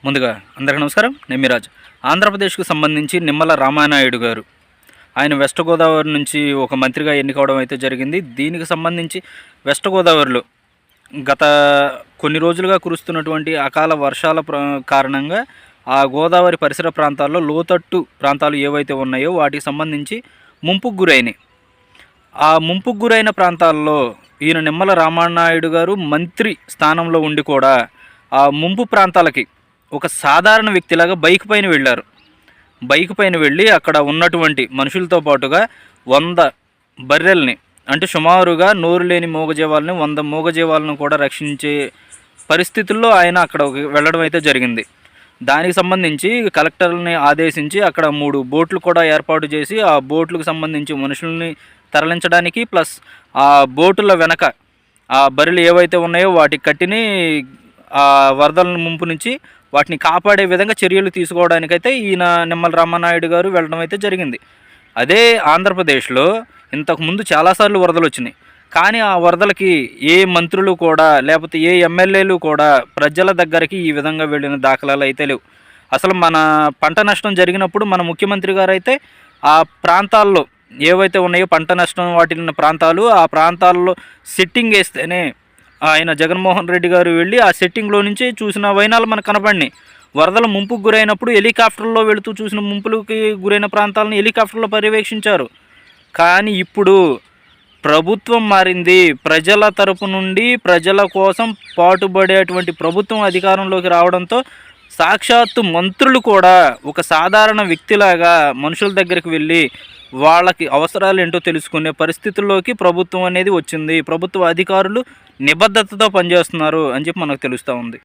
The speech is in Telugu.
ముందుగా అందరికీ నమస్కారం. నేను మీ రాజు. ఆంధ్రప్రదేశ్కు సంబంధించి నిమ్మల రామానాయుడు గారు ఆయన వెస్ట్ గోదావరి నుంచి ఒక మంత్రిగా ఎన్నికవడం అయితే జరిగింది. దీనికి సంబంధించి వెస్ట్ గోదావరిలో గత కొన్ని రోజులుగా కురుస్తున్నటువంటి అకాల వర్షాల కారణంగా ఆ గోదావరి పరిసర ప్రాంతాల్లో లోతట్టు ప్రాంతాలు ఏవైతే ఉన్నాయో వాటికి సంబంధించి ముంపుకు గురైనాయి. ఆ ముంపుకు గురైన ప్రాంతాల్లో ఈయన నిమ్మల రామానాయుడు గారు మంత్రి స్థానంలో ఉండి కూడా ఆ ముంపు ప్రాంతాలకి ఒక సాధారణ వ్యక్తిలాగా బైక్ పైన వెళ్ళారు. బైక్ పైన వెళ్ళి అక్కడ ఉన్నటువంటి మనుషులతో పాటుగా 100 బర్రెల్ని, అంటే సుమారుగా నోరు లేని మూగజీవాలని 100 మూగజీవాలను కూడా రక్షించే పరిస్థితుల్లో ఆయన అక్కడ వెళ్ళడం అయితే జరిగింది. దానికి సంబంధించి కలెక్టర్ని ఆదేశించి అక్కడ 3 బోట్లు కూడా ఏర్పాటు చేసి ఆ బోట్లకు సంబంధించి మనుషుల్ని తరలించడానికి, ప్లస్ ఆ బోటుల వెనక ఆ బర్రెలు ఏవైతే ఉన్నాయో వాటి కట్టిని ఆ వరదల ముంపు నుంచి వాటిని కాపాడే విధంగా చర్యలు తీసుకోవడానికైతే ఈయన నిమ్మల రామానాయుడు గారు వెళ్ళడం అయితే జరిగింది. అదే ఆంధ్రప్రదేశ్లో ఇంతకుముందు చాలాసార్లు వరదలు వచ్చినాయి. కానీ ఆ వరదలకి ఏ మంత్రులు కూడా లేకపోతే ఏ ఎమ్మెల్యేలు కూడా ప్రజల దగ్గరికి ఈ విధంగా వెళ్ళిన దాఖలాలు అయితే లేవు. అసలు మన పంట నష్టం జరిగినప్పుడు మన ముఖ్యమంత్రి గారు అయితే ఆ ప్రాంతాల్లో ఏవైతే ఉన్నాయో పంట నష్టం వాటిల్లిన ప్రాంతాలు, ఆ ప్రాంతాల్లో సెట్టింగ్ వేస్తేనే ఆయన జగన్మోహన్ రెడ్డి గారు వెళ్ళి ఆ సెట్టింగ్లో నుంచి చూసిన వైనాలు మనకు కనపడినాయి. వరదల ముంపుకు గురైనప్పుడు హెలికాప్టర్లో వెళుతూ చూసిన ముంపులకి గురైన ప్రాంతాలను హెలికాప్టర్లో పర్యవేక్షించారు. కానీ ఇప్పుడు ప్రభుత్వం మారింది. ప్రజల తరపు నుండి ప్రజల కోసం పాటుపడేటువంటి ప్రభుత్వం అధికారంలోకి రావడంతో సాక్షాత్తు మంత్రులు కూడా ఒక సాధారణ వ్యక్తిలాగా మనుషుల దగ్గరికి వెళ్ళి వాళ్ళకి అవసరాలు ఏంటో తెలుసుకునే పరిస్థితుల్లోకి ప్రభుత్వం అనేది వచ్చింది. ప్రభుత్వ అధికారులు నిబద్ధతతో పనిచేస్తున్నారు అని చెప్పి మనకు తెలుస్తూ ఉంది.